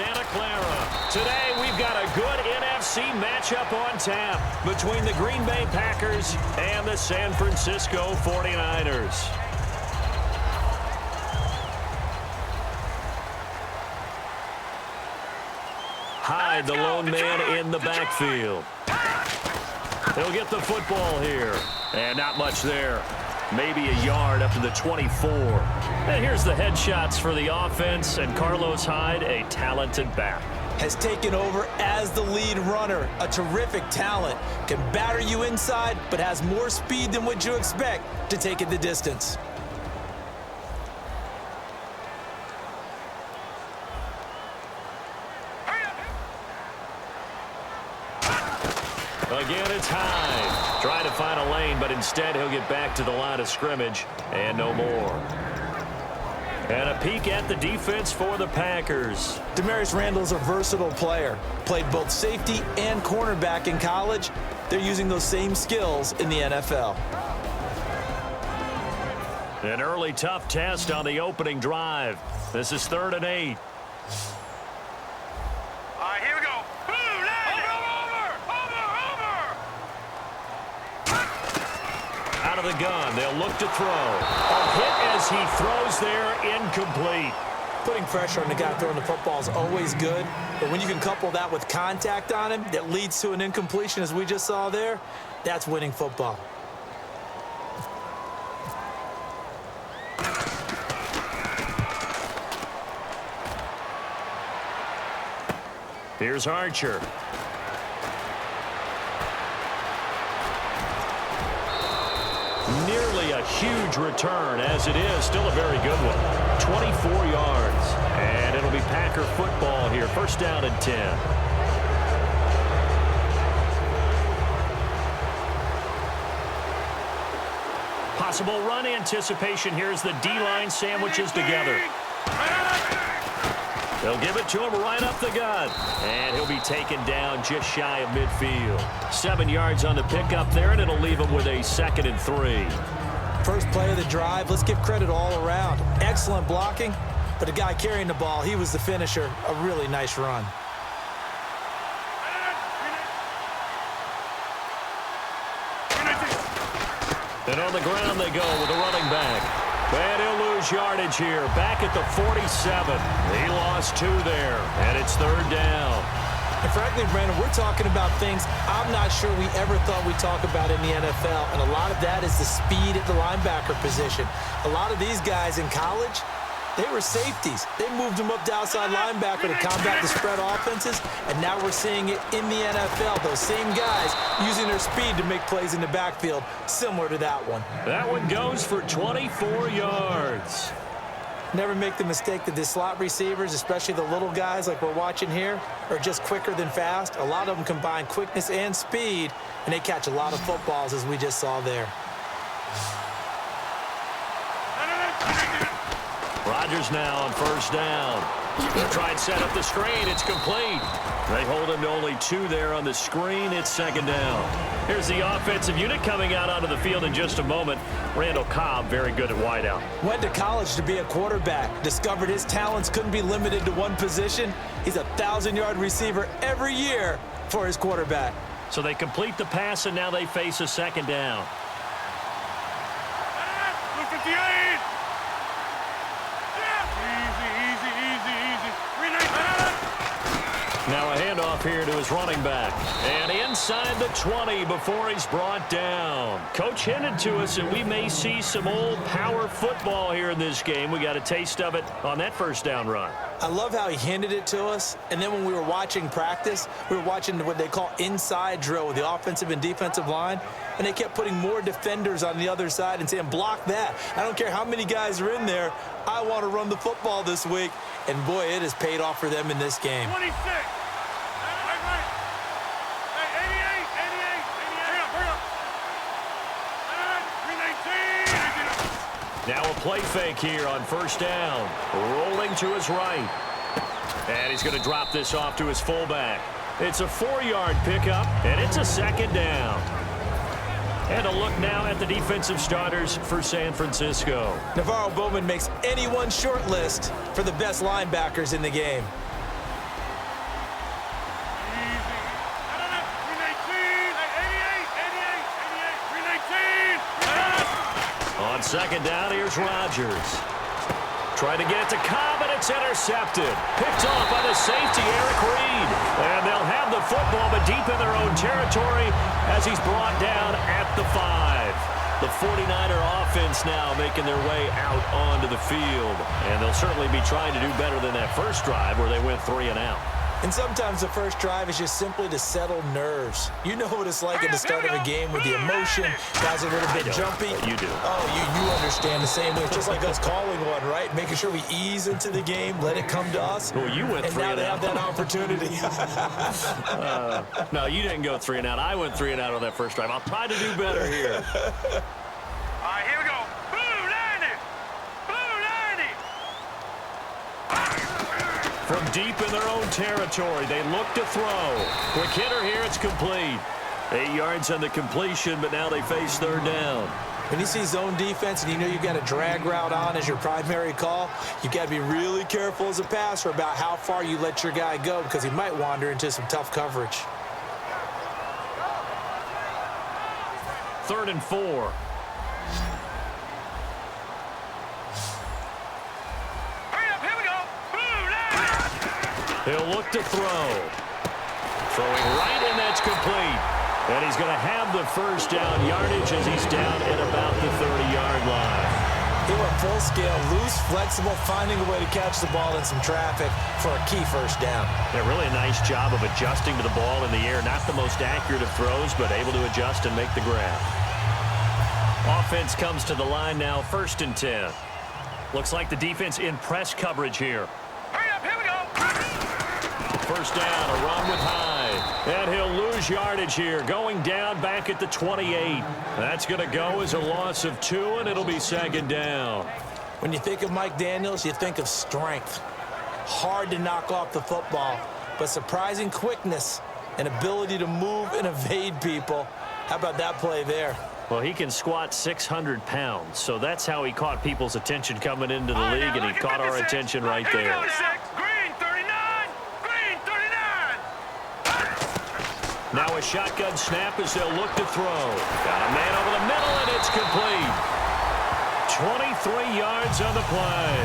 Santa Clara. Today, we've got a good NFC matchup on tap between the Green Bay Packers and the San Francisco 49ers. Hyde, the lone man in the backfield. He'll get the football here. And not much there. Maybe a yard up to the 24. And here's the headshots for the offense. And Carlos Hyde, a talented back. Has taken over as the lead runner. A terrific talent. Can batter you inside, but has more speed than what you expect to take it the distance. Again, it's Hyde. Trying to find a lane, but instead he'll get back to the line of scrimmage and no more. And a peek at the defense for the Packers. Demarius Randall's a versatile player. Played both safety and cornerback in college. They're using those same skills in the NFL. An early tough test on the opening drive. This is 3rd and 8. Here we go. Out of the gun, they'll look to throw. A hit as he throws there, incomplete. Putting pressure on the guy throwing the football is always good, but when you can couple that with contact on him that leads to an incompletion as we just saw there, that's winning football. Here's Archer. Nearly a huge return, as it is still a very good one. 24 yards, and it'll be Packer football here. 1st down and 10. Possible run anticipation here as the D-line sandwiches together. They'll give it to him right up the gut. And he'll be taken down just shy of midfield. 7 yards on the pickup there, and it'll leave him with a 2nd and 3. First play of the drive, let's give credit all around. Excellent blocking, but the guy carrying the ball, he was the finisher. A really nice run. And on the ground they go with a running back. And he'll lose yardage here. Back at the 47. He lost 2 there. And it's 3rd down. And frankly, Brandon, we're talking about things I'm not sure we ever thought we'd talk about in the NFL. And a lot of that is the speed at the linebacker position. A lot of these guys in college, they were safeties. They moved them up to outside linebacker to combat the spread offenses. And now we're seeing it in the NFL. Those same guys using their speed to make plays in the backfield, similar to that one. That one goes for 24 yards. Never make the mistake that the slot receivers, especially the little guys like we're watching here, are just quicker than fast. A lot of them combine quickness and speed, and they catch a lot of footballs, as we just saw there. Rodgers now on 1st down. Try and set up the screen. It's complete. They hold him to only 2 there on the screen. It's 2nd down. Here's the offensive unit coming out onto the field in just a moment. Randall Cobb, very good at wideout. Went to college to be a quarterback. Discovered his talents couldn't be limited to one position. He's a 1,000-yard receiver every year for his quarterback. So they complete the pass, and now they face a 2nd down. Now a handoff here to his running back. And inside the 20 before he's brought down. Coach hinted to us that we may see some old power football here in this game. We got a taste of it on that 1st down run. I love how he handed it to us. And then when we were watching practice, we were watching what they call inside drill with the offensive and defensive line. And they kept putting more defenders on the other side and saying, block that. I don't care how many guys are in there. I want to run the football this week. And, boy, it has paid off for them in this game. 26. Now a play fake here on 1st down. Rolling to his right. And he's going to drop this off to his fullback. It's a 4-yard pickup, and it's a 2nd down. And a look now at the defensive starters for San Francisco. Navarro Bowman makes anyone's short list for the best linebackers in the game. On second down, here's Rodgers. Trying to get it to Cobb, and it's intercepted. Picked off by the safety, Eric Reed. And they'll have the football, but deep in their own territory as he's brought down at the 5. The 49er offense now making their way out onto the field. And they'll certainly be trying to do better than that first drive where they went 3 and out. And sometimes the first drive is just simply to settle nerves. You know what it's like at the start of a game with the emotion. Guys are a little bit jumpy. You do. Oh, you understand the same way. It's just like us calling one, right? Making sure we ease into the game, let it come to us. Well, you went 3 and out. And now they have that opportunity. No, you didn't go 3 and out. I went 3 and out on that first drive. I'll try to do better here. All right, here we go. Blue 90. Blue 90. From deep in their own territory, they look to throw. Quick hitter here, it's complete. 8 yards on the completion, but now they face third down. When you see zone defense and you know you've got a drag route on as your primary call, you've got to be really careful as a passer about how far you let your guy go because he might wander into some tough coverage. 3rd and 4. He'll look to throw. Throwing right, and that's complete. And he's going to have the first down yardage as he's down at about the 30-yard line. He went full scale, loose, flexible, finding a way to catch the ball in some traffic for a key first down. Yeah, really a nice job of adjusting to the ball in the air. Not the most accurate of throws, but able to adjust and make the grab. Offense comes to the line now, 1st and 10. Looks like the defense in press coverage here. First down, a run with Hyde. And he'll lose yardage here, going down back at the 28. That's going to go as a loss of 2, and it'll be 2nd down. When you think of Mike Daniels, you think of strength. Hard to knock off the football, but surprising quickness and ability to move and evade people. How about that play there? Well, he can squat 600 pounds, so that's how he caught people's attention coming into the league, and he caught our attention right there. Now a shotgun snap as they'll look to throw. Got a man over the middle, and it's complete. 23 yards on the play.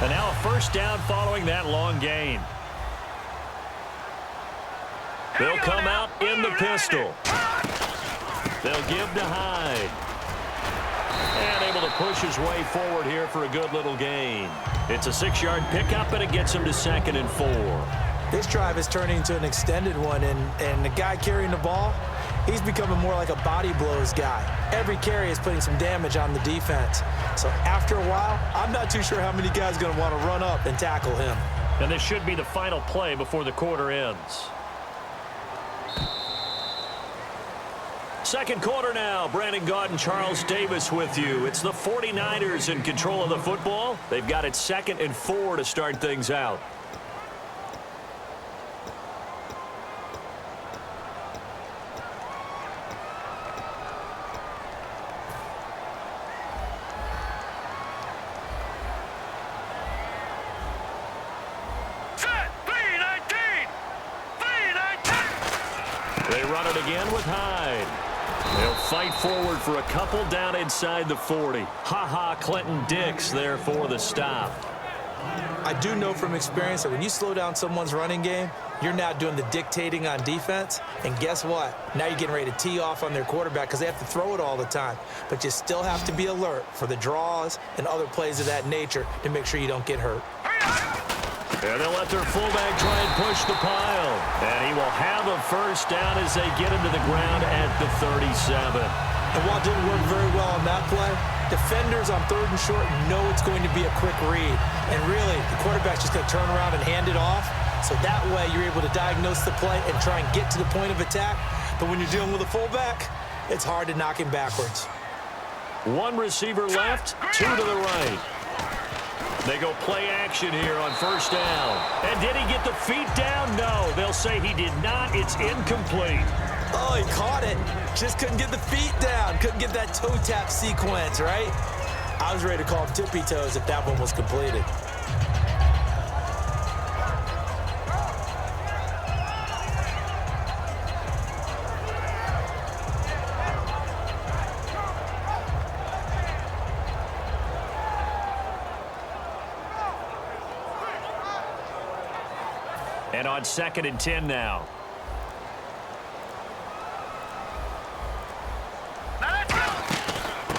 And now a first down following that long gain. They'll come out in the pistol. They'll give to Hyde. And able to push his way forward here for a good little gain. It's a 6-yard pickup, and it gets him to 2nd and 4. This drive is turning into an extended one, and the guy carrying the ball, he's becoming more like a body blows guy. Every carry is putting some damage on the defense. So after a while, I'm not too sure how many guys are going to want to run up and tackle him. And this should be the final play before the quarter ends. Second quarter now. Brandon Gaudin and Charles Davis with you. It's the 49ers in control of the football. They've got it 2nd and 4 to start things out. They run it again with Hyde. They'll fight forward for a couple down inside the 40. Ha-ha, Clinton Dix there for the stop. I do know from experience that when you slow down someone's running game, you're now doing the dictating on defense. And guess what? Now you're getting ready to tee off on their quarterback because they have to throw it all the time. But you still have to be alert for the draws and other plays of that nature to make sure you don't get hurt. And they'll let their fullback try and push the pile. And he will have a first down as they get him to the ground at the 37. And while it didn't work very well on that play, defenders on 3rd and short know it's going to be a quick read. And really, the quarterback's just going to turn around and hand it off. So that way, you're able to diagnose the play and try and get to the point of attack. But when you're dealing with a fullback, it's hard to knock him backwards. One receiver left, 2 to the right. They go play action here on first down. And did he get the feet down? No, they'll say he did not. It's incomplete. Oh, he caught it. Just couldn't get the feet down. Couldn't get that toe tap sequence, right? I was ready to call him tippy toes if that one was completed. And on 2nd and 10 now.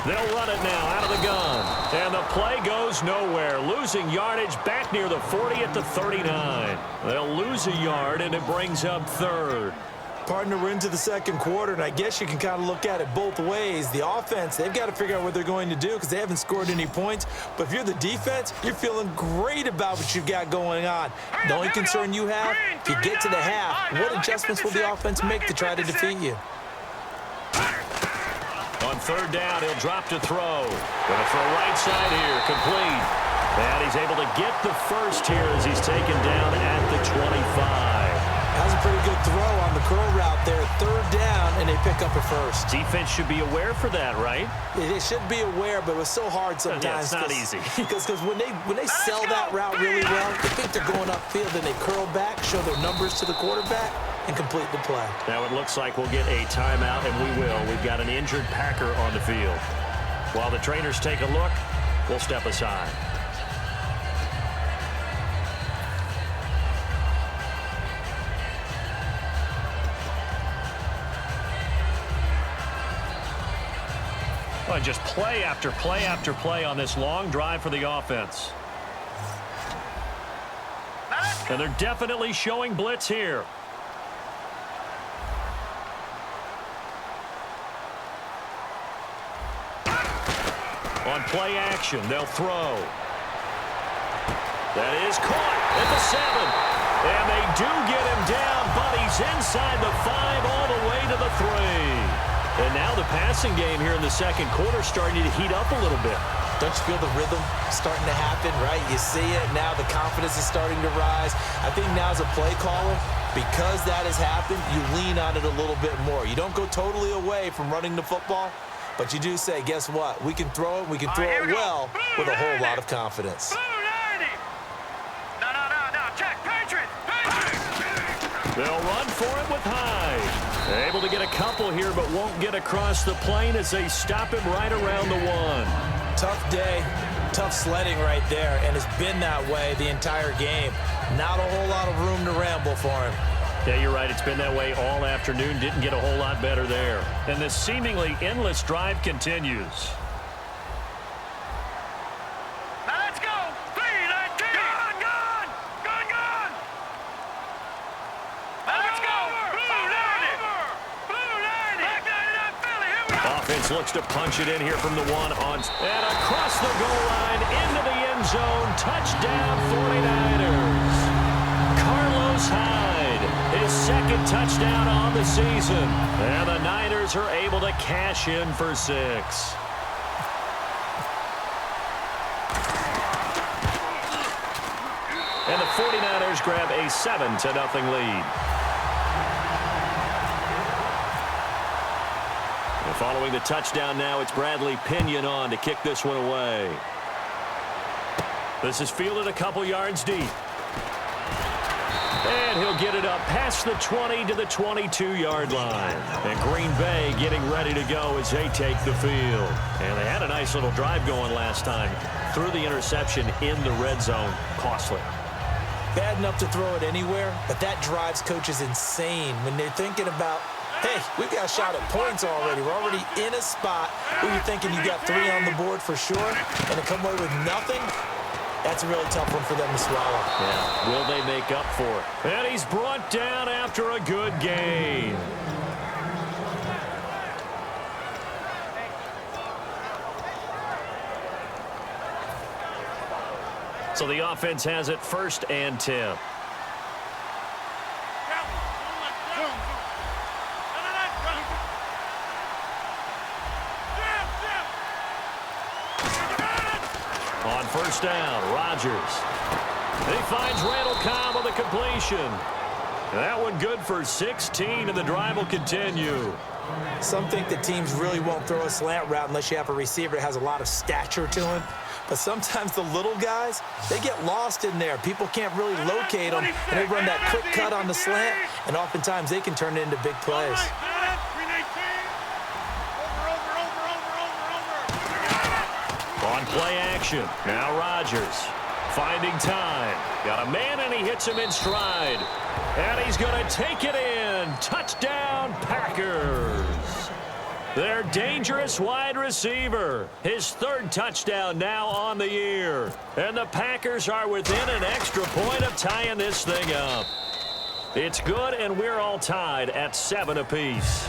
They'll run it now out of the gun. And the play goes nowhere. Losing yardage back near the 40 at the 39. They'll lose a yard, and it brings up 3rd. Partner, we're into the 2nd quarter, and I guess you can kind of look at it both ways. The offense, they've got to figure out what they're going to do because they haven't scored any points. But if you're the defense, you're feeling great about what you've got going on. The only concern you have, if you get to the half, what adjustments will the offense make to try to defeat you? On 3rd down, he'll drop to throw. Gonna throw right side here, complete. And he's able to get the first here as he's taken down at the 25. That was a pretty good throw on the curl route there. 3rd down, and they pick up a first. Defense should be aware for that, right? They should be aware, but it was so hard sometimes. Yeah, it's not easy. Because when they sell that route really well, they think they're going upfield, and they curl back, show their numbers to the quarterback, and complete the play. Now it looks like we'll get a timeout, and we will. We've got an injured Packer on the field. While the trainers take a look, we'll step aside. Well, just play after play after play on this long drive for the offense. And they're definitely showing blitz here. On play action, they'll throw. That is caught at the 7. And they do get him down, but he's inside the 5 all the way to the 3. And now the passing game here in the 2nd quarter starting to heat up a little bit. Don't you feel the rhythm starting to happen, right? You see it now. The confidence is starting to rise. I think now as a play caller, because that has happened, you lean on it a little bit more. You don't go totally away from running the football, but you do say, guess what? We can throw it. We can throw it well with a whole lot of confidence. They'll run for it with Hyde. They're able to get a couple here, but won't get across the plane as they stop him right around the 1. Tough day, tough sledding right there, and it's been that way the entire game. Not a whole lot of room to ramble for him. Yeah, you're right. It's been that way all afternoon. Didn't get a whole lot better there. And this seemingly endless drive continues. Now let's go. 3-19. Gone. Now let's go. Blue 90. Black 99 Philly. Here we go. Offense looks to punch it in here from the 1 on. And across the goal line into the end zone. Touchdown 49ers. Carlos Hyde, his 2nd touchdown on the season. And the Niners are able to cash in for 6. And the 49ers grab a 7-0 lead. And following the touchdown now, it's Bradley Pinion on to kick this one away. This is fielded a couple yards deep. And he'll get it up past the 20 to the 22-yard line. And Green Bay getting ready to go as they take the field. And they had a nice little drive going last time. Threw the interception in the red zone. Costly. Bad enough to throw it anywhere, but that drives coaches insane when they're thinking about, hey, we've got a shot at points already. We're already in a spot where you're thinking you got 3 on the board for sure, and to come away with nothing, that's a really tough one for them to swallow. Yeah, will they make up for it? And he's brought down after a good game. So the offense has it 1st and 10. On 1st down, Rodgers. He finds Randall Cobb on the completion. That one good for 16, and the drive will continue. Some think that teams really won't throw a slant route unless you have a receiver that has a lot of stature to him. But sometimes the little guys, they get lost in there. People can't really locate them, and they run that quick cut on the slant, and oftentimes they can turn it into big plays. On play action, now Rodgers finding time. Got a man, and he hits him in stride. And he's going to take it in. Touchdown, Packers. Their dangerous wide receiver. His third touchdown now on the year. And the Packers are within an extra point of tying this thing up. It's good, and we're all tied at 7 apiece.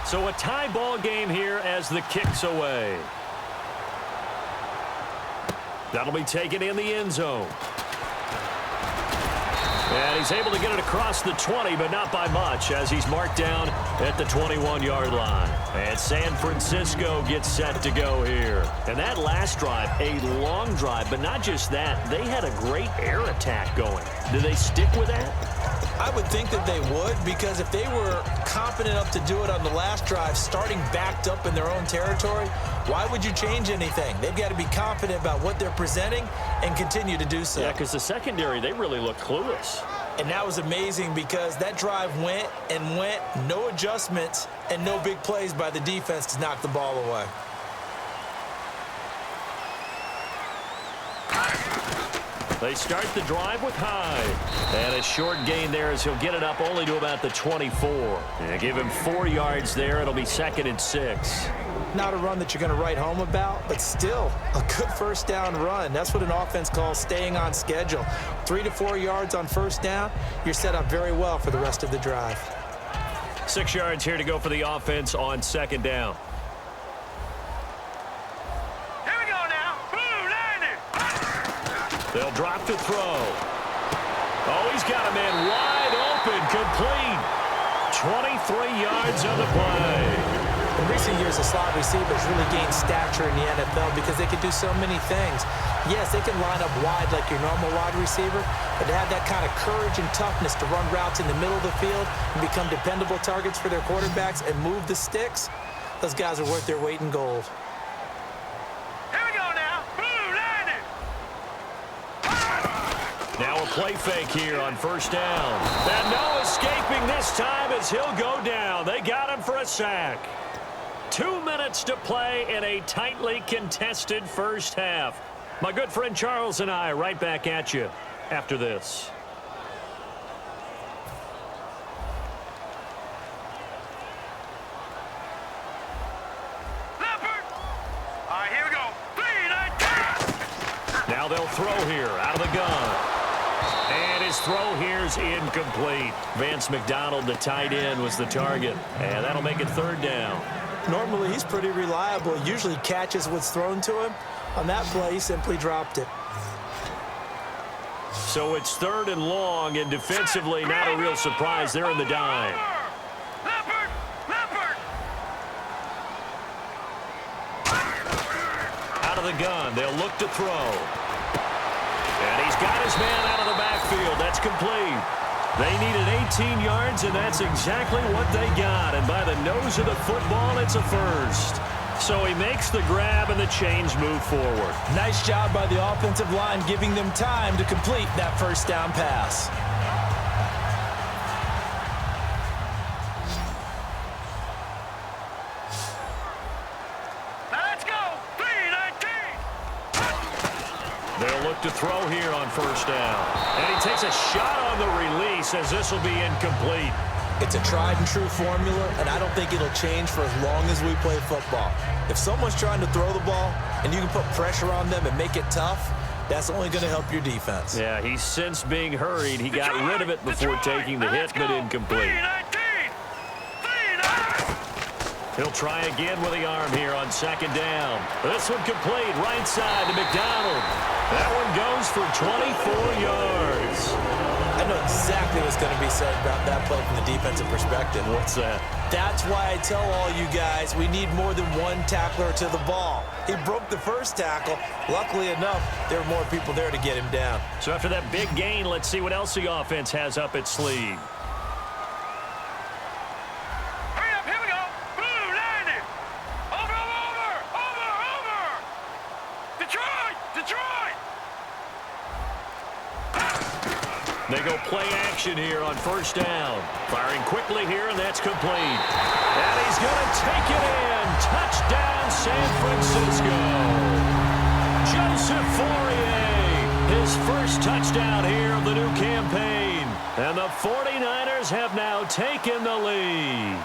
So a tie ball game here as the kick's away. That'll be taken in the end zone. And he's able to get it across the 20, but not by much, as he's marked down at the 21-yard line. And San Francisco gets set to go here. And that last drive, a long drive, but not just that. They had a great air attack going. Do they stick with that? I would think that they would, because if they were confident enough to do it on the last drive, starting backed up in their own territory, why would you change anything? They've got to be confident about what they're presenting and continue to do so. Yeah, because the secondary, they really look clueless. And that was amazing because that drive went and went, no adjustments and no big plays by the defense to knock the ball away. They start the drive with Hyde. And a short gain there as he'll get it up only to about the 24. And give him 4 yards there. It'll be 2nd and 6. Not a run that you're going to write home about, but still a good first down run. That's what an offense calls staying on schedule. 3 to 4 yards on first down, you're set up very well for the rest of the drive. 6 yards here to go for the offense on 2nd down. Here we go now. They'll drop to throw. Oh, he's got a man wide open, complete. 23 yards on the play. In recent years, the slot receivers really gained stature in the NFL because they can do so many things. Yes, they can line up wide like your normal wide receiver, but to have that kind of courage and toughness to run routes in the middle of the field and become dependable targets for their quarterbacks and move the sticks, those guys are worth their weight in gold. Here we go now. Now a play fake here on first down. And no escaping this time as he'll go down. They got him for a sack. 2 minutes to play in a tightly contested first half. My good friend Charles and I right back at you after this. Leopard. All right, here we go. 3, 9, 10. Now they'll throw here out of the gun. And his throw here's incomplete. Vance McDonald, the tight end, was the target. And that'll make it 3rd down. Normally, he's pretty reliable. He usually catches what's thrown to him. On that play, he simply dropped it. So it's 3rd and long, and defensively, not a real surprise. They're in the dime. Leopard. Out of the gun, they'll look to throw. And he's got his man out of the backfield. That's complete. They needed 18 yards, and that's exactly what they got. And by the nose of the football, it's a first. So he makes the grab, and the chains move forward. Nice job by the offensive line giving them time to complete that first down pass. Now let's go. 3, 19. They'll look to throw here on first down. And he takes a shot on the release as this will be incomplete. It's a tried-and-true formula, and I don't think it'll change for as long as we play football. If someone's trying to throw the ball and you can put pressure on them and make it tough, that's only going to help your defense. Yeah, he's since being hurried. He got rid of it before taking the hit, but incomplete. 3, 19. 3, 19. He'll try again with the arm here on second down. This one complete, right side to McDonald. That one goes for 24 yards. I know exactly what's going to be said about that play from the defensive perspective. What's that? That's why I tell all you guys we need more than one tackler to the ball. He broke the first tackle. Luckily enough, there were more people there to get him down. So after that big gain, let's see what else the offense has up its sleeve. Hurry up, here we go. Blue, 90. Over. Detroit. They go play action here on first down. Firing quickly here, and that's complete. And he's going to take it in. Touchdown, San Francisco. Joseph Fourier, his first touchdown here of the new campaign. And the 49ers have now taken the lead.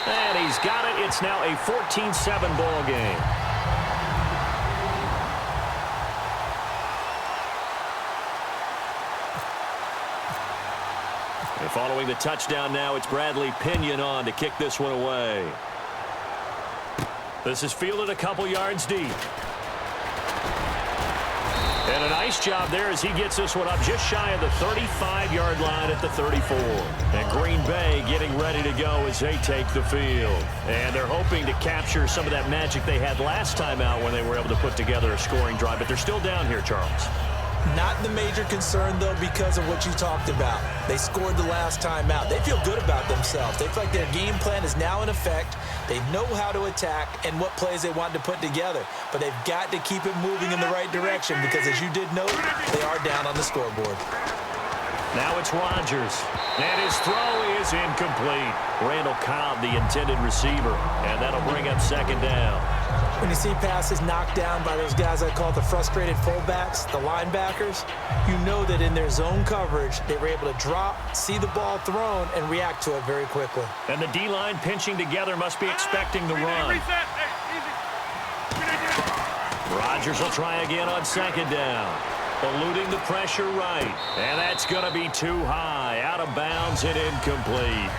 And he's got it. It's now a 14-7 ball game. And following the touchdown now, it's Bradley Pinion on to kick this one away. This is fielded a couple yards deep. And a nice job there as he gets this one up just shy of the 35-yard line at the 34. And Green Bay getting ready to go as they take the field. And they're hoping to capture some of that magic they had last time out when they were able to put together a scoring drive. But they're still down here, Charles. Not the major concern, though, because of what you talked about. They scored the last time out. They feel good about themselves. They feel like their game plan is now in effect. They know how to attack and what plays they want to put together. But they've got to keep it moving in the right direction because, as you did note, they are down on the scoreboard. Now it's Rodgers. And his throw is incomplete. Randall Cobb, the intended receiver. And that'll bring up second down. When you see passes knocked down by those guys I call the frustrated fullbacks, the linebackers, you know that in their zone coverage, they were able to drop, see the ball thrown, and react to it very quickly. And the D-line pinching together must be expecting the run. Rodgers will try again on second down. Eluding the pressure right. And that's going to be too high. Out of bounds and incomplete.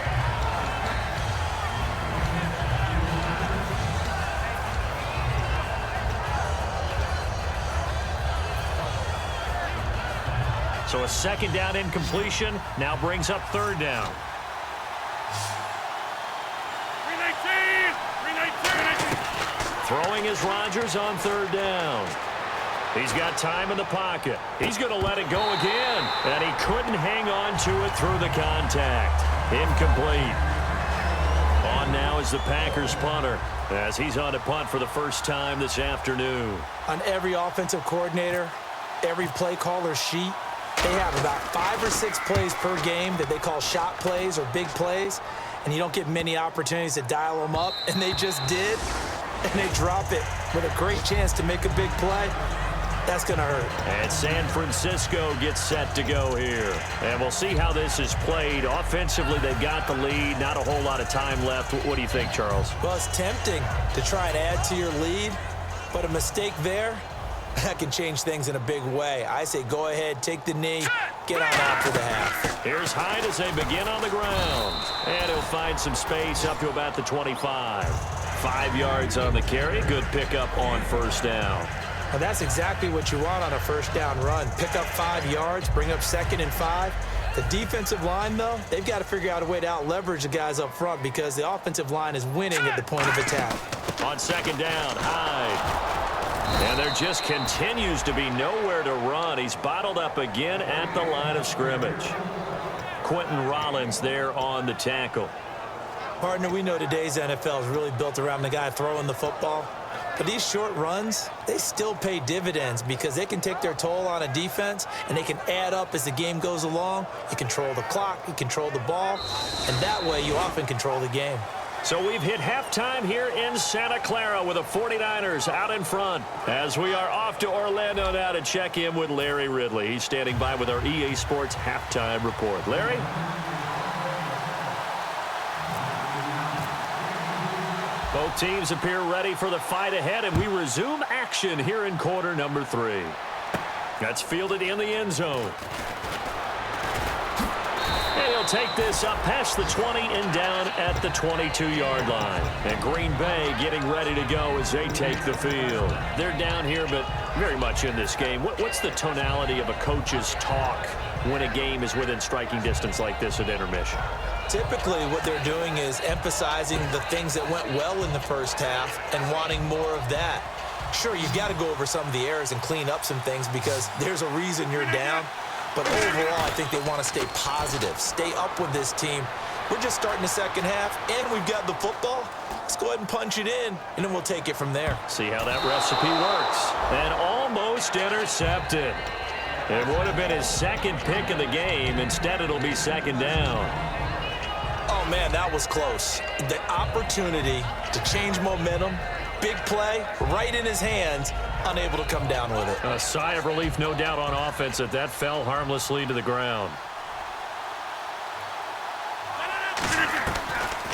So a second down incompletion now brings up third down. 319. Throwing is Rodgers on third down. He's got time in the pocket. He's going to let it go again. And he couldn't hang on to it through the contact. Incomplete. On now is the Packers punter as he's on to punt for the first time this afternoon. On every offensive coordinator, every play caller sheet, they have about 5 or 6 plays per game that they call shot plays or big plays, and you don't get many opportunities to dial them up, and they just did, and they drop it with a great chance to make a big play. That's going to hurt. And San Francisco gets set to go here. And we'll see how this is played. Offensively, they've got the lead. Not a whole lot of time left. What do you think, Charles? Well, it's tempting to try and add to your lead, but a mistake there, that can change things in a big way. I say go ahead, take the knee, get on out for the half. Here's Hyde as they begin on the ground. And he'll find some space up to about the 25. 5 yards on the carry. Good pickup on first down. Well, that's exactly what you want on a first down run. Pick up 5 yards, bring up 2nd and 5. The defensive line, though, they've got to figure out a way to out-leverage the guys up front because the offensive line is winning at the point of attack. On second down, Hyde. And there just continues to be nowhere to run. He's bottled up again at the line of scrimmage. Quentin Rollins there on the tackle. Partner, we know today's NFL is really built around the guy throwing the football. But these short runs, they still pay dividends because they can take their toll on a defense and they can add up as the game goes along. You control the clock, you control the ball, and that way you often control the game. So we've hit halftime here in Santa Clara with the 49ers out in front as we are off to Orlando now to check in with Larry Ridley. He's standing by with our EA Sports halftime report. Larry? Both teams appear ready for the fight ahead, and we resume action here in quarter number 3. That's fielded in the end zone. They'll take this up past the 20 and down at the 22-yard line. And Green Bay getting ready to go as they take the field. They're down here, but very much in this game. What's the tonality of a coach's talk when a game is within striking distance like this at intermission? Typically, what they're doing is emphasizing the things that went well in the first half and wanting more of that. Sure, you've got to go over some of the errors and clean up some things because there's a reason you're down. But overall, I think they want to stay positive, stay up with this team. We're just starting the second half, and we've got the football. Let's go ahead and punch it in, and then we'll take it from there. See how that recipe works. And almost intercepted. It would have been his second pick of the game. Instead, it'll be second down. Oh, man, that was close. The opportunity to change momentum, big play, right in his hands, unable to come down with it. A sigh of relief, no doubt, on offense that fell harmlessly to the ground.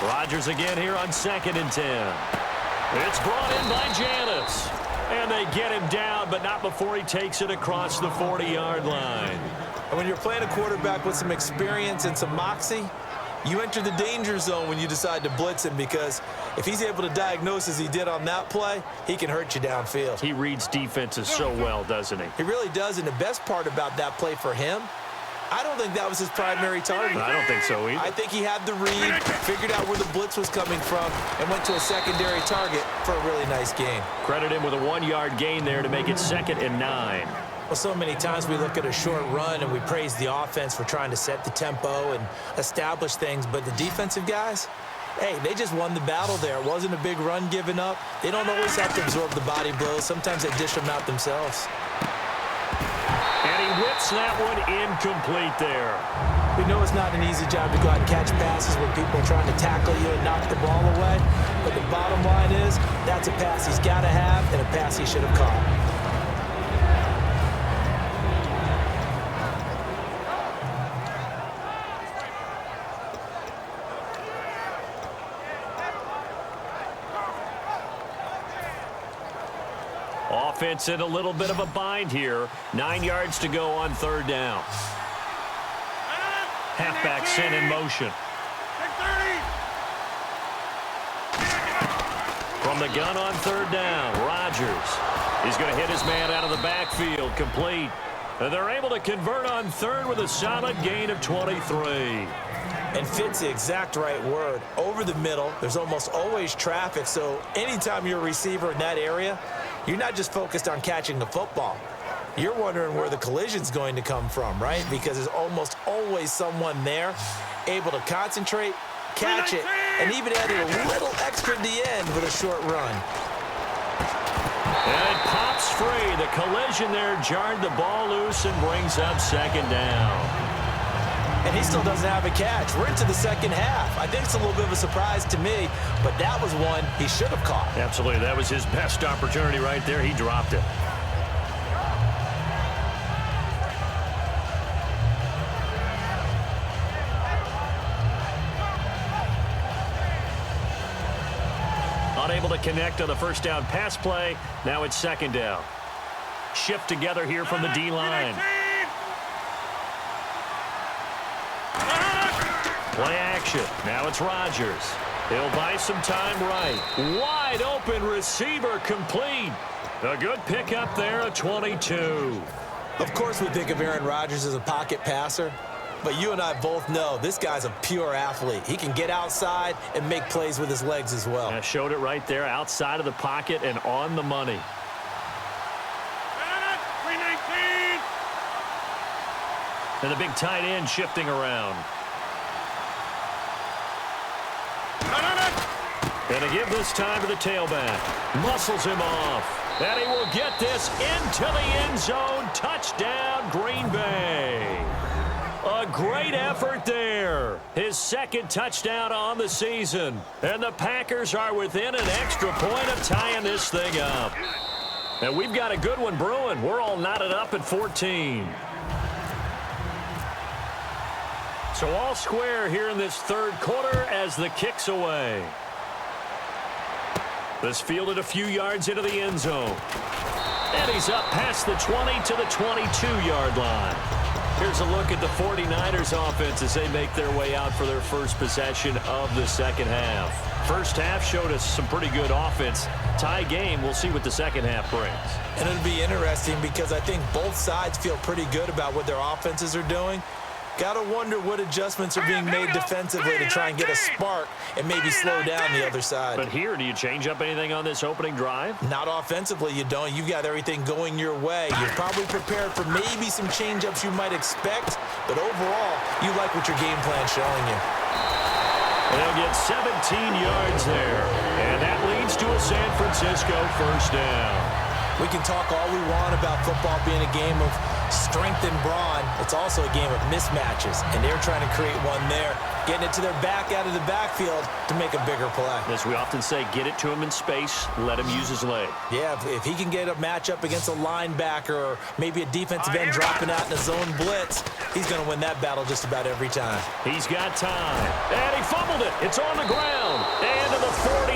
Rodgers again here on 2nd and 10. It's brought in by Janis. And they get him down, but not before he takes it across the 40-yard line. And when you're playing a quarterback with some experience and some moxie, you enter the danger zone when you decide to blitz him, because if he's able to diagnose as he did on that play, he can hurt you downfield. He reads defenses so well, doesn't he? He really does, and the best part about that play for him, I don't think that was his primary target. I don't think so either. I think he had the read, figured out where the blitz was coming from, and went to a secondary target for a really nice gain. Credit him with a 1-yard gain there to make it 2nd and 9. Well, so many times we look at a short run and we praise the offense for trying to set the tempo and establish things, but the defensive guys, hey, they just won the battle there. It wasn't a big run given up. They don't always have to absorb the body blows. Sometimes they dish them out themselves. And he whips that one incomplete there. We know it's not an easy job to go out and catch passes when people are trying to tackle you and knock the ball away, but the bottom line is that's a pass he's got to have and a pass he should have caught. Offense in a little bit of a bind here. 9 yards to go on 3rd down. Halfback sent in motion. From the gun on 3rd down, Rodgers. He's going to hit his man out of the backfield, complete. And they're able to convert on 3rd with a solid gain of 23. And fit's the exact right word. Over the middle, there's almost always traffic, so anytime you're a receiver in that area, you're not just focused on catching the football. You're wondering where the collision's going to come from, right? Because there's almost always someone there able to concentrate, catch it, and even add a little extra at the end with a short run. And it pops free. The collision there jarred the ball loose and brings up 2nd down. And he still doesn't have a catch. We're into the second half. I think it's a little bit of a surprise to me, but that was one he should have caught. Absolutely. That was his best opportunity right there. He dropped it. Unable to connect on the first down pass play. Now it's 2nd down. Shift together here from the D-line. Play action. Now it's Rodgers. He'll buy some time right. Wide open receiver complete. A good pickup there at 22. Of course we think of Aaron Rodgers as a pocket passer, but you and I both know this guy's a pure athlete. He can get outside and make plays with his legs as well. I showed it right there, outside of the pocket and on the money. And the big tight end shifting around. And to give this time to the tailback. Muscles him off. And he will get this into the end zone. Touchdown, Green Bay. A great effort there. His 2nd touchdown on the season. And the Packers are within an extra point of tying this thing up. And we've got a good one brewing. We're all knotted up at 14. So all square here in this 3rd quarter as the kick's away. This fielded a few yards into the end zone. And he's up past the 20 to the 22-yard line. Here's a look at the 49ers offense as they make their way out for their first possession of the second half. First half showed us some pretty good offense. Tie game, we'll see what the second half brings. And it'll be interesting because I think both sides feel pretty good about what their offenses are doing. Got to wonder what adjustments are being made defensively to try and get a spark and maybe slow down the other side. But here, do you change up anything on this opening drive? Not offensively, you don't. You've got everything going your way. You're probably prepared for maybe some change-ups you might expect, but overall, you like what your game plan's showing you. They'll get 17 yards there, and that leads to a San Francisco first down. We can talk all we want about football being a game of strength and brawn. It's also a game of mismatches, and they're trying to create one there, getting it to their back out of the backfield to make a bigger play. As we often say, get it to him in space, let him use his leg. Yeah, if he can get a matchup against a linebacker or maybe a defensive end dropping out in a zone blitz, he's going to win that battle just about every time. He's got time, and he fumbled it. It's on the ground, and to the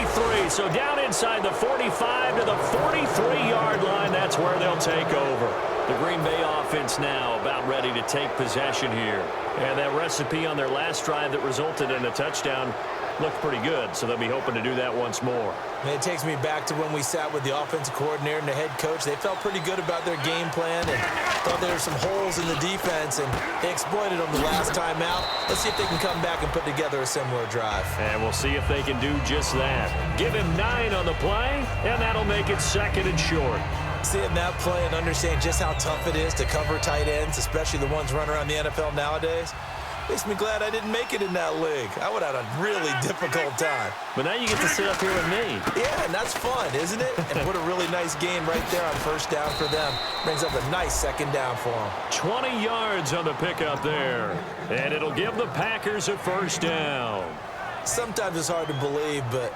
43. So down inside the 45 to the 43-yard line, that's where they'll take over. The Green Bay offense now about ready to take possession here. And that recipe on their last drive that resulted in a touchdown looked pretty good, so they'll be hoping to do that once more. And it takes me back to when we sat with the offensive coordinator and the head coach. They felt pretty good about their game plan and thought there were some holes in the defense, and they exploited them the last time out. Let's see if they can come back and put together a similar drive. And we'll see if they can do just that. Give him 9 on the play, and that'll make it second and short. Seeing that play and understand just how tough it is to cover tight ends, especially the ones running around the NFL nowadays, makes me glad I didn't make it in that league. I would have had a really difficult time. But now you get to sit up here with me. Yeah, and that's fun, isn't it? And what a really nice game right there on first down for them. Brings up a nice second down for them. 20 yards on the pickup there. And it'll give the Packers a first down. Sometimes it's hard to believe, but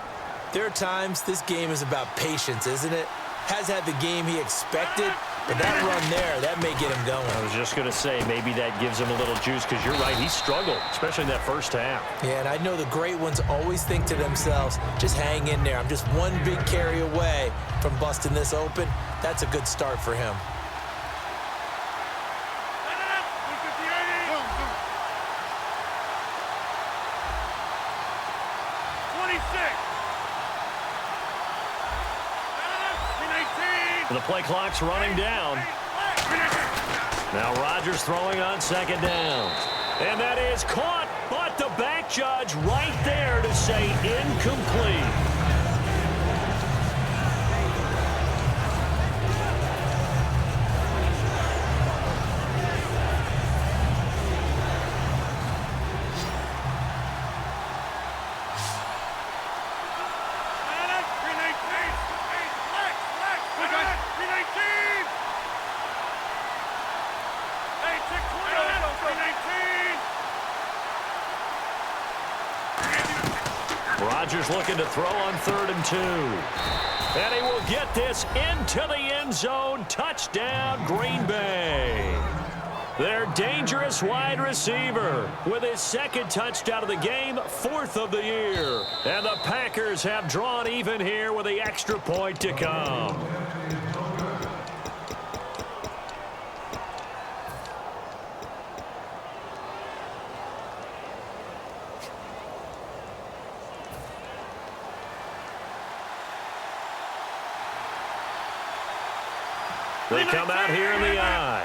there are times this game is about patience, isn't it? Has had the game he expected, but that run there, that may get him going. I was just going to say, maybe that gives him a little juice, because you're right, he struggled, especially in that first half. Yeah, and I know the great ones always think to themselves, just hang in there. I'm just one big carry away from busting this open. That's a good start for him. The play clock's running down. Now Rodgers throwing on second down. And that is caught, but the back judge right there to say incomplete. Rodgers looking to throw on 3rd and 2. And he will get this into the end zone. Touchdown, Green Bay. Their dangerous wide receiver with his second touchdown of the game, 4th of the year. And the Packers have drawn even here with the extra point to come. They come out here in the eye.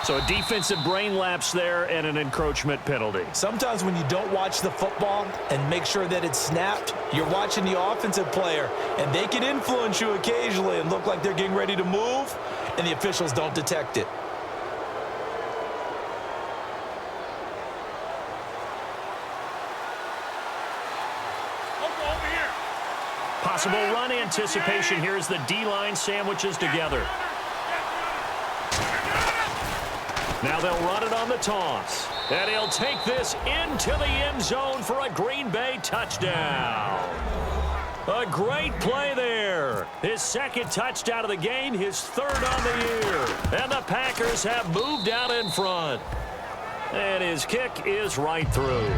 So a defensive brain lapse there and an encroachment penalty. Sometimes when you don't watch the football and make sure that it's snapped, you're watching the offensive player, and they can influence you occasionally and look like they're getting ready to move, and the officials don't detect it. Possible run anticipation here as the D-line sandwiches together. Now they'll run it on the toss. And he'll take this into the end zone for a Green Bay touchdown. A great play there. His second touchdown of the game, his 3rd on the year. And the Packers have moved out in front. And his kick is right through.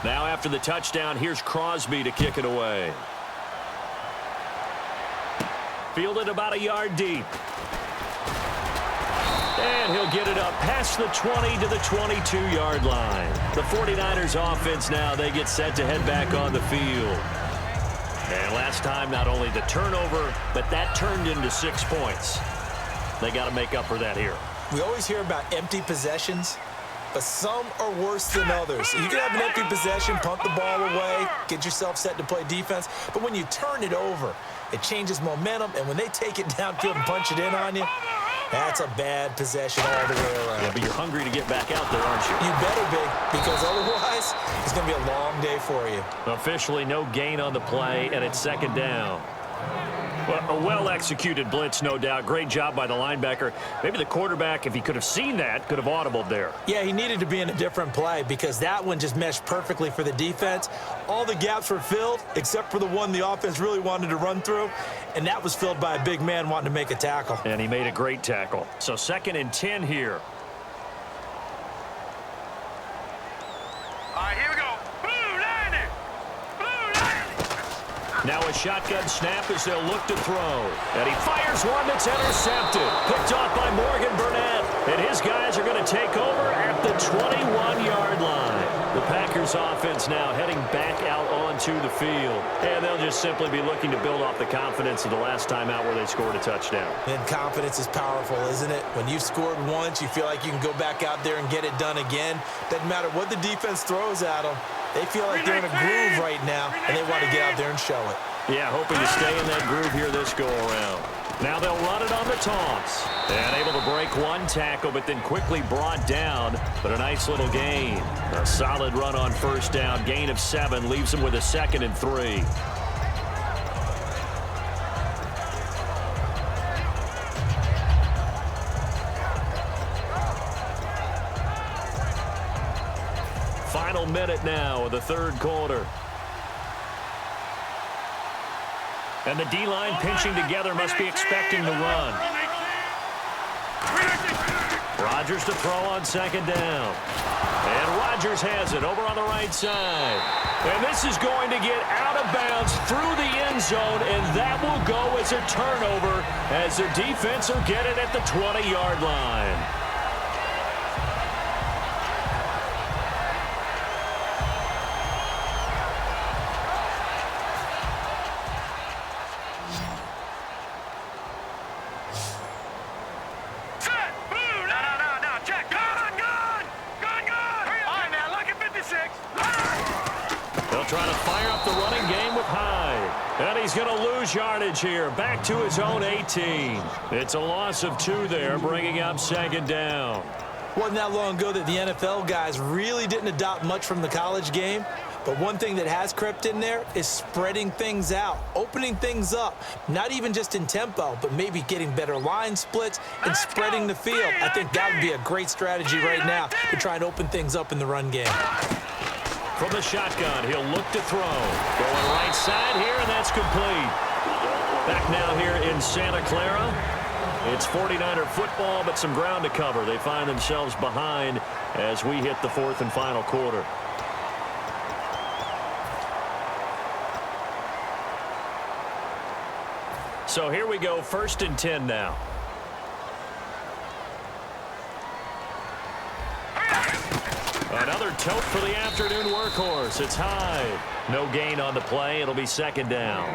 Now after the touchdown, here's Crosby to kick it away. Fielded about a yard deep. And he'll get it up past the 20 to the 22-yard line. The 49ers offense now, they get set to head back on the field. And last time, not only the turnover, but that turned into 6 points. They got to make up for that here. We always hear about empty possessions, but some are worse than others. You can have an empty possession, punt the ball away, get yourself set to play defense, but when you turn it over, it changes momentum, and when they take it downfield and punch it in on you, that's a bad possession all the way around. Yeah, but you're hungry to get back out there, aren't you? You better be, because otherwise, it's going to be a long day for you. Officially no gain on the play, and it's second down. Well, a well-executed blitz, no doubt. Great job by the linebacker. Maybe the quarterback, if he could have seen that, could have audibled there. Yeah, he needed to be in a different play because that one just meshed perfectly for the defense. All the gaps were filled except for the one the offense really wanted to run through, and that was filled by a big man wanting to make a tackle. And he made a great tackle. So 2nd and 10 here. All right, here we go. Blue 90. Blue 90. Now a shotgun snap as they'll look to throw. And he fires one that's intercepted. Picked off by Morgan Burnett. And his guys are going to take over at the 21-yard line. The Packers offense now heading back out onto the field. And they'll just simply be looking to build off the confidence of the last time out where they scored a touchdown. And confidence is powerful, isn't it? When you've scored once, you feel like you can go back out there and get it done again. Doesn't matter what the defense throws at them. They feel like they're in a groove right now, and they want to get out there and show it. Yeah, hoping to stay in that groove here this go-around. Now they'll run it on the toss. And able to break one tackle, but then quickly brought down. But a nice little gain. A solid run on first down. Gain of 7 leaves them with a 2nd and 3. Final minute now of the 3rd quarter. And the D-line pinching together must be expecting the run. Rodgers to throw on 2nd down. And Rodgers has it over on the right side. And this is going to get out of bounds through the end zone, and that will go as a turnover as their defense will get it at the 20-yard line. Trying to fire up the running game with Hyde. And he's going to lose yardage here. Back to his own 18. It's a loss of 2 there, bringing up 2nd down. Wasn't that long ago that the NFL guys really didn't adopt much from the college game. But one thing that has crept in there is spreading things out, opening things up, not even just in tempo, but maybe getting better line splits and spreading the field. I think that would be a great strategy right now to try and open things up in the run game. From the shotgun, he'll look to throw. Going right side here, and that's complete. Back now here in Santa Clara. It's 49er football, but some ground to cover. They find themselves behind as we hit the 4th and final quarter. So here we go, 1st and 10 now. Another tote for the afternoon workhorse. It's Hyde. No gain on the play. It'll be 2nd down.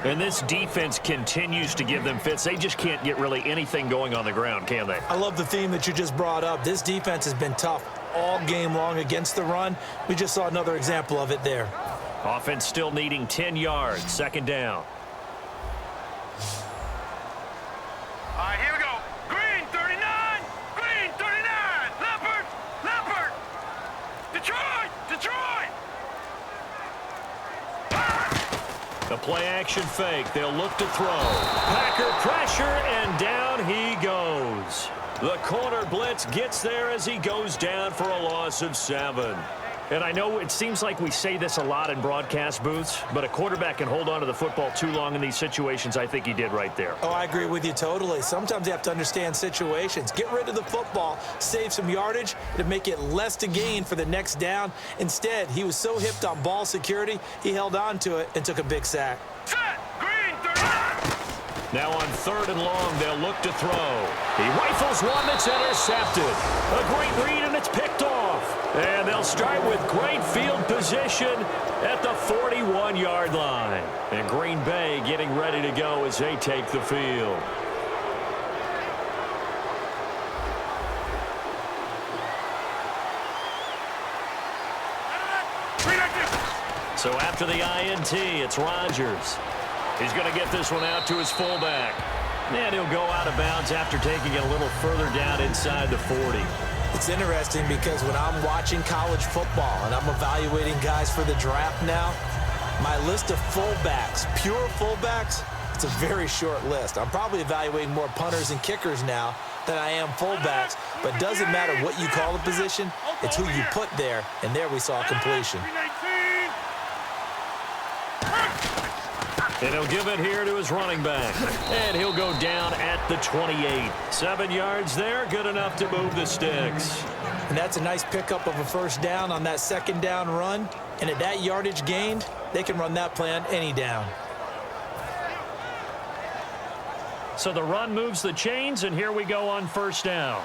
And this defense continues to give them fits. They just can't get really anything going on the ground, can they? I love the theme that you just brought up. This defense has been tough all game long against the run. We just saw another example of it there. Offense still needing 10 yards. 2nd down. All right, here we go. Green 39. Green 39. Leopard. Leopard. Detroit. Detroit. The play-action fake. They'll look to throw. Packer pressure, and down he goes. The corner blitz gets there as he goes down for a loss of 7. And I know it seems like we say this a lot in broadcast booths, but a quarterback can hold on to the football too long in these situations. I think he did right there. Oh, I agree with you totally. Sometimes you have to understand situations. Get rid of the football, save some yardage to make it less to gain for the next down. Instead, he was so hipped on ball security, he held on to it and took a big sack. Set. Green 39. Now on 3rd and long, they'll look to throw. He rifles one that's intercepted. A great read, and it's picked off. And they'll start with great field position at the 41-yard line. And Green Bay getting ready to go as they take the field. So after the INT, it's Rodgers. He's going to get this one out to his fullback. And he'll go out of bounds after taking it a little further down inside the 40. It's interesting because when I'm watching college football and I'm evaluating guys for the draft now, my list of fullbacks, pure fullbacks, it's a very short list. I'm probably evaluating more punters and kickers now than I am fullbacks, but it doesn't matter what you call the position, it's who you put there, and there we saw completion. And he'll give it here to his running back. And he'll go down at the 28. 7 yards there, good enough to move the sticks. And that's a nice pickup of a first down on that second down run. And at that yardage gained, they can run that play on any down. So the run moves the chains, and here we go on first down.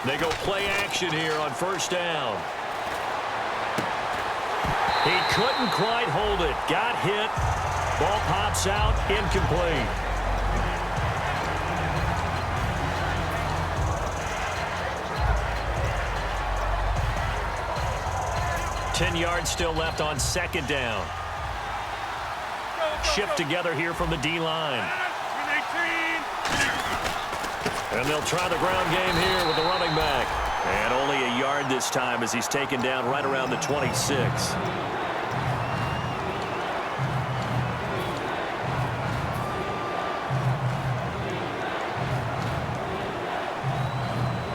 They go play action here on first down. He couldn't quite hold it. Got hit. Ball pops out. Incomplete. Ten yards still left on second down. Shipped together here from the D-line. And they'll try the ground game here with the running back. And only a yard this time as he's taken down right around the 26.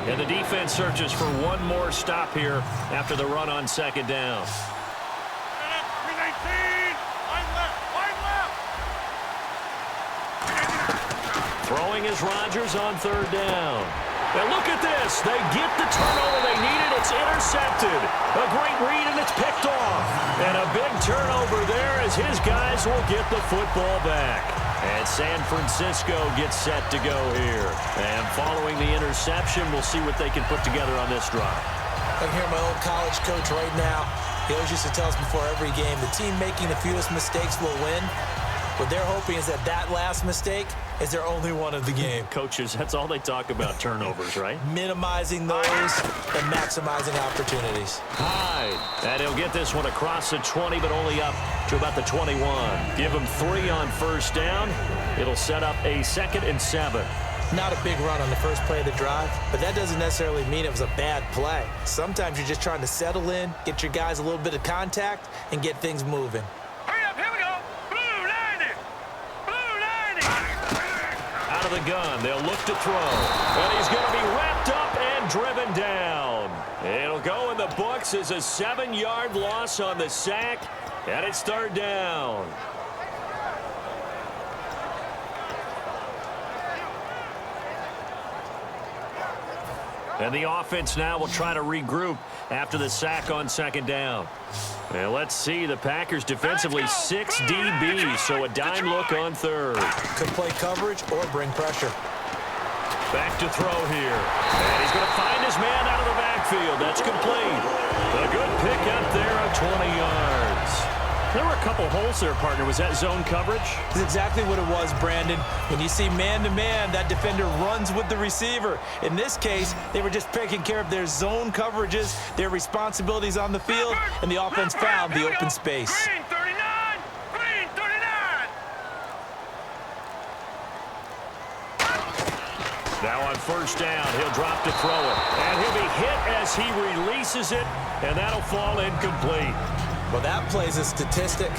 And the defense searches for one more stop here after the run on second down. Throwing is Rodgers on third down. And look at this. They get the turnover they needed. It's intercepted. A great read, and it's picked off. And a big turnover there as his guys will get the football back. And San Francisco gets set to go here. And following the interception, we'll see what they can put together on this drive. I can hear my old college coach right now. He always used to tell us before every game, the team making the fewest mistakes will win. What they're hoping is that that last mistake is their only one of the game. Coaches, that's all they talk about, turnovers, right? Minimizing those and maximizing opportunities. Hyde. And he'll get this one across the 20, but only up to about the 21. Give him 3 on first down. It'll set up a 2nd and 7. Not a big run on the first play of the drive, but that doesn't necessarily mean it was a bad play. Sometimes you're just trying to settle in, get your guys a little bit of contact, and get things moving. Of the gun, they'll look to throw, and he's going to be wrapped up and driven down. It'll go in the books as a 7-yard loss on the sack, and it's third down. And the offense now will try to regroup after the sack on second down. And let's see, the Packers defensively 6 DBs, so a dime look on third. Could play coverage or bring pressure. Back to throw here. And he's going to find his man out of the backfield. That's complete. A good pickup there of 20 yards. There were a couple holes there, partner. Was that zone coverage? That's exactly what it was, Brandon. When you see man-to-man, that defender runs with the receiver. In this case, they were just taking care of their zone coverages, their responsibilities on the field, and the offense found the open space. Green 39! Green 39! Now on first down, he'll drop to throw it. And he'll be hit as he releases it, and that'll fall incomplete. Well, that plays a statistic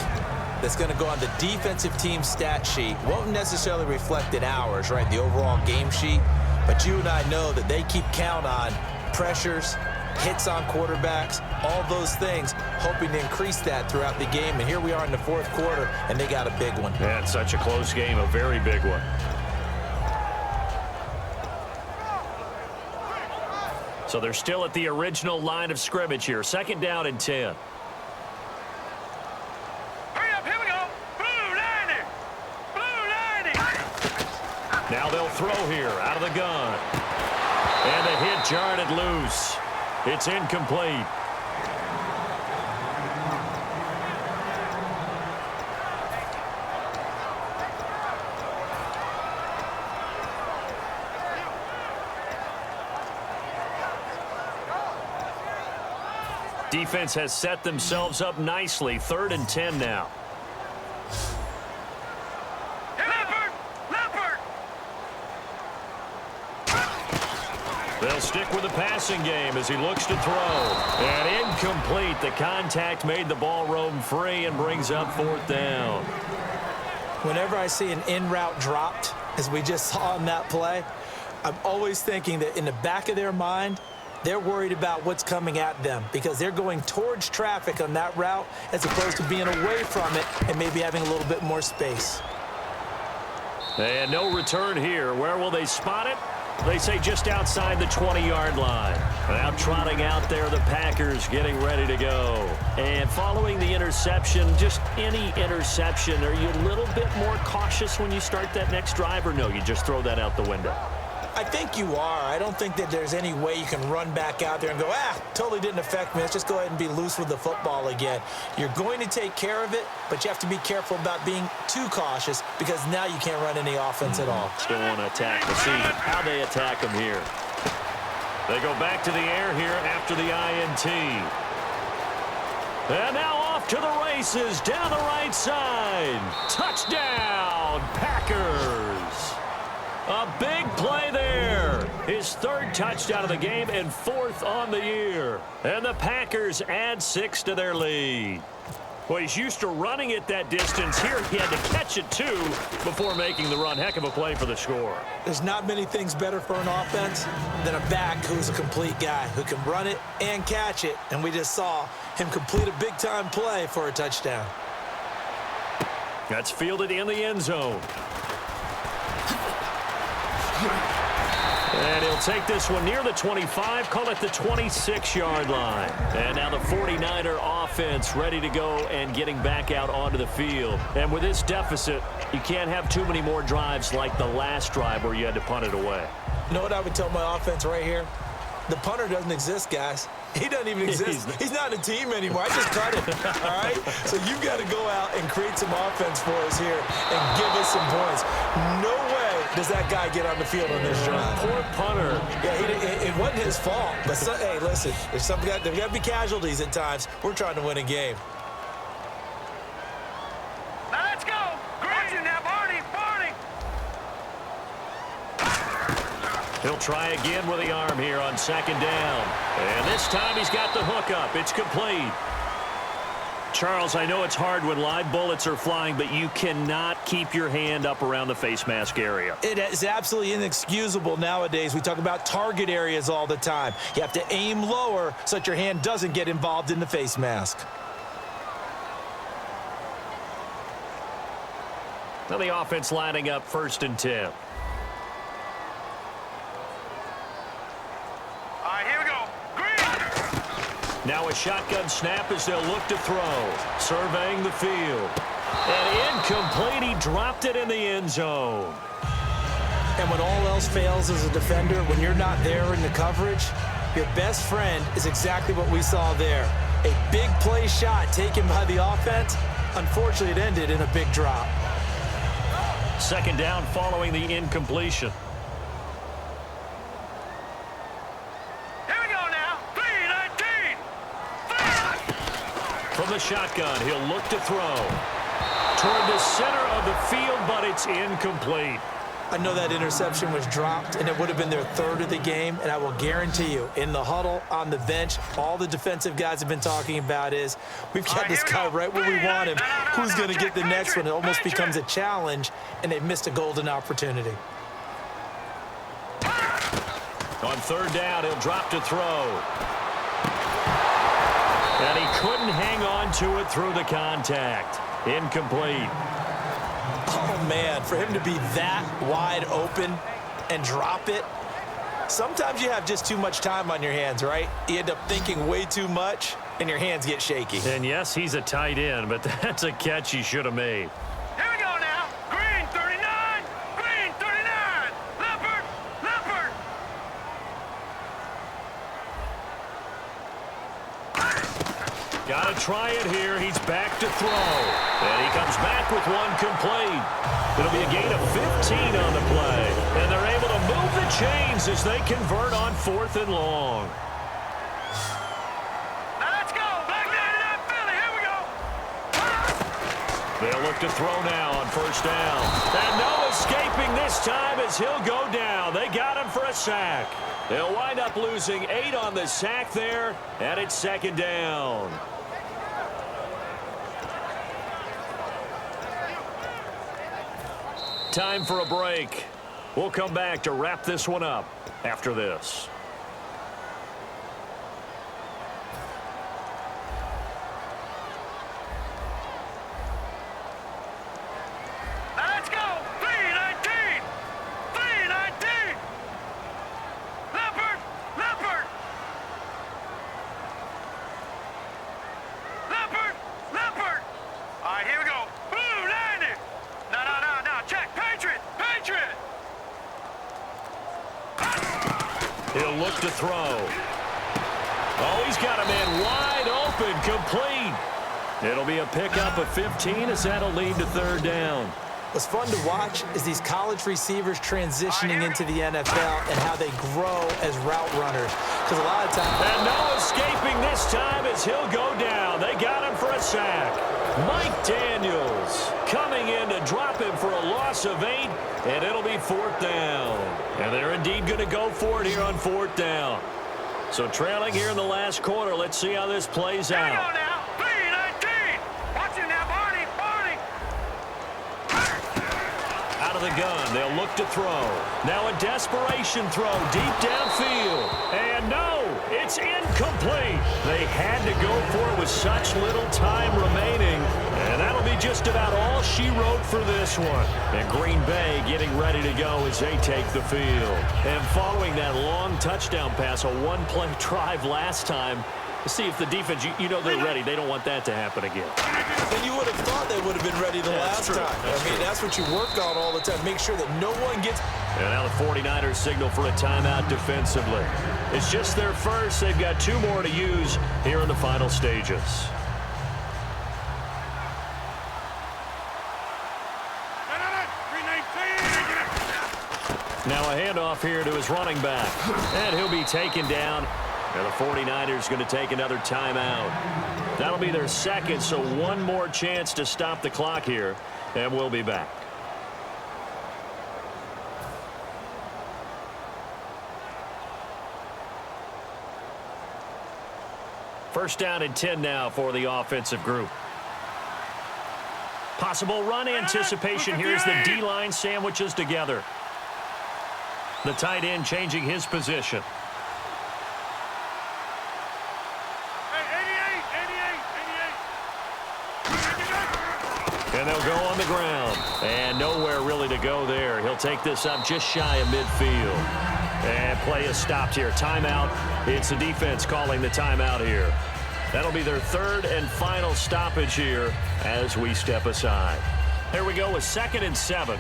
that's going to go on the defensive team stat sheet. Won't necessarily reflect in ours, right, the overall game sheet. But you and I know that they keep count on pressures, hits on quarterbacks, all those things, hoping to increase that throughout the game. And here we are in the fourth quarter, and they got a big one. Yeah, it's such a close game, a very big one. So they're still at the original line of scrimmage here. Second down and 10. throw here out of the gun. And the hit jarred it loose. It's incomplete. Defense has set themselves up nicely. 3rd and 10 now. They'll stick with the passing game as he looks to throw. And incomplete. The contact made the ball roam free and brings up 4th down. Whenever I see an in-route dropped, as we just saw in that play, I'm always thinking that in the back of their mind, they're worried about what's coming at them because they're going towards traffic on that route as opposed to being away from it and maybe having a little bit more space. And no return here. Where will they spot it? They say just outside the 20-yard line. Now trotting out there, the Packers getting ready to go. And following the interception, just any interception, are you a little bit more cautious when you start that next drive, or no, you just throw that out the window? I think you are. I don't think that there's any way you can run back out there and go, totally didn't affect me. Let's just go ahead and be loose with the football again. You're going to take care of it, but you have to be careful about being too cautious because now you can't run any offense at all. Still want to attack. We'll see how they attack them here. They go back to the air here after the INT. And now off to the races down the right side. Touchdown, Packers. A big play there. His 3rd touchdown of the game and 4th on the year. And the Packers add 6 to their lead. Well, he's used to running it that distance. Here he had to catch it, too, before making the run. Heck of a play for the score. There's not many things better for an offense than a back who's a complete guy who can run it and catch it. And we just saw him complete a big-time play for a touchdown. That's fielded in the end zone. And he'll take this one near the 25, call it the 26-yard line. And now the 49er offense ready to go and getting back out onto the field. And with this deficit, you can't have too many more drives like the last drive where you had to punt it away. You know what I would tell my offense right here? The punter doesn't exist, guys. He doesn't even exist. He's not a team anymore. I just cut him, all right? So you've got to go out and create some offense for us here and give us some points. No way does that guy get on the field on this drive. Poor punter. Yeah, it wasn't his fault. But, hey, listen, there's got to be casualties at times. We're trying to win a game. Now let's go. Green now, Barney. He'll try again with the arm here on 2nd down. And this time he's got the hook up. It's complete. Charles, I know it's hard when live bullets are flying, but you cannot keep your hand up around the face mask area. It is absolutely inexcusable nowadays. We talk about target areas all the time. You have to aim lower so that your hand doesn't get involved in the face mask. Now the offense lining up 1st and 10. All right, here we go. Green. Now a shotgun snap as they'll look to throw. Surveying the field. And incomplete. He dropped it in the end zone. And when all else fails as a defender, when you're not there in the coverage, your best friend is exactly what we saw there. A big play shot taken by the offense. Unfortunately, it ended in a big drop. 2nd down following the incompletion. Here we go now. 3-19. From the shotgun, he'll look to throw. Toward the center of the field, but it's incomplete. I know that interception was dropped, and it would have been their 3rd of the game, and I will guarantee you, in the huddle, on the bench, all the defensive guys have been talking about is, we've got this guy right where we want him. Who's going to get the next one? It almost becomes a challenge, and they've missed a golden opportunity. On 3rd down, he'll drop to throw. And he couldn't hang on to it through the contact. Incomplete. Oh, man, for him to be that wide open and drop it, sometimes you have just too much time on your hands, right? You end up thinking way too much, and your hands get shaky. And, yes, he's a tight end, but that's a catch he should have made. Here we go now. Green 39. Green 39. Got to try it here. He's back to throw. And he comes back with one complete. It'll be a gain of 15 on the play. And they're able to move the chains as they convert on 4th and long. Now let's go. Back down to that Philly. Here we go. They'll look to throw now on 1st down. And no escaping this time as he'll go down. They got him for a sack. They'll wind up losing 8 on the sack there, and it's 2nd down. Time for a break. We'll come back to wrap this one up after this. Let's go. 319. 319. Leopard. Leopard. Leopard. Leopard. All right, here we go. Blue 90. No. Check. Patriot. Patriot. He'll look to throw. Oh, he's got a man wide open, complete. It'll be a pickup of 15 as that'll lead to 3rd down. What's fun to watch is these college receivers transitioning into the NFL and how they grow as route runners. Because a lot of times... And no escaping this time as he'll go down. They got him for a sack. Mike Daniels coming in to drop him for a loss of 8, and it'll be 4th down. And they're indeed going to go for it here on 4th down. So trailing here in the last quarter, let's see how this plays Here we go out. now. 319. Watch him now, Barney. Barney. Out of the gun, they'll look to throw. Now a desperation throw deep downfield. And no, it's incomplete. They had to go for it with such little time remaining. And that'll be just about all she wrote for this one. And Green Bay getting ready to go as they take the field. And following that long touchdown pass, a one-play drive last time, to see if the defense, you know they're ready. They don't want that to happen again. And you would have thought they would have been ready the last time. That's what you work on all the time. Make sure that no one gets... And now the 49ers signal for a timeout defensively. It's just their first. They've got 2 more to use here in the final stages. Now a handoff here to his running back. And he'll be taken down. And the 49ers going to take another timeout. That'll be their 2nd, so one more chance to stop the clock here. And we'll be back. First down and 10 now for the offensive group. Possible run anticipation. Here's the D-line sandwiches together. The tight end changing his position. And they'll go on the ground. And nowhere really to go there. He'll take this up just shy of midfield. And play is stopped here. Timeout. It's the defense calling the timeout here. That'll be their 3rd and final stoppage here as we step aside. Here we go with 2nd and 7.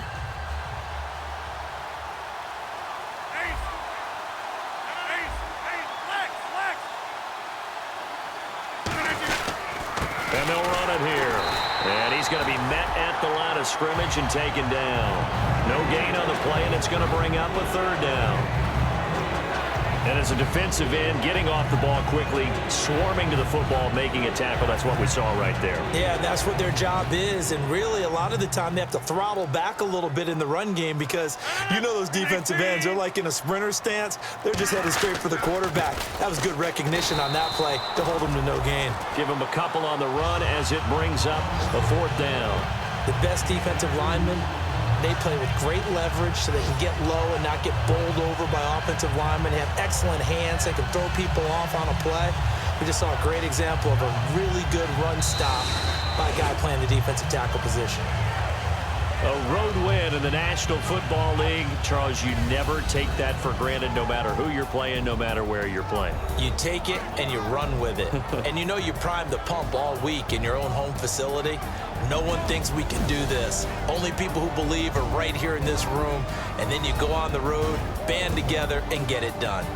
And they'll run it here. And he's going to be met at the line of scrimmage and taken down. No gain on the play, and it's going to bring up a 3rd down. And as a defensive end, getting off the ball quickly, swarming to the football, making a tackle, that's what we saw right there. Yeah, that's what their job is. And really, a lot of the time, they have to throttle back a little bit in the run game because you know those defensive ends, they're like in a sprinter stance. They're just headed straight for the quarterback. That was good recognition on that play to hold them to no gain. Give them a couple on the run as it brings up a 4th down. The best defensive linemen, they play with great leverage so they can get low and not get bowled over by offensive linemen. They have excellent hands. They can throw people off on a play. We just saw a great example of a really good run stop by a guy playing the defensive tackle position. A road win in the National Football League. Charles, you never take that for granted no matter who you're playing, no matter where you're playing. You take it and you run with it. And you know you primed the pump all week in your own home facility. No one thinks we can do this. Only people who believe are right here in this room. And then you go on the road, band together, and get it done.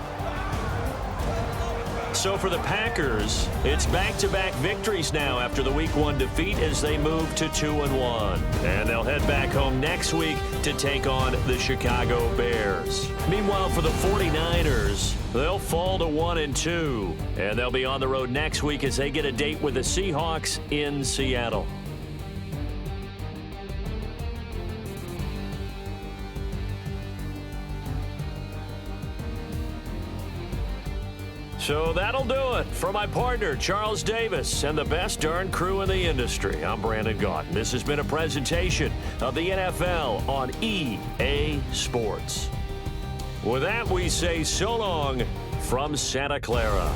So for the Packers, it's back-to-back victories now after the Week 1 defeat as they move to 2-1. And they'll head back home next week to take on the Chicago Bears. Meanwhile, for the 49ers, they'll fall to 1-2. And they'll be on the road next week as they get a date with the Seahawks in Seattle. So that'll do it. For my partner, Charles Davis, and the best darn crew in the industry, I'm Brandon Gaudin. This has been a presentation of the NFL on EA Sports. With that, we say so long from Santa Clara.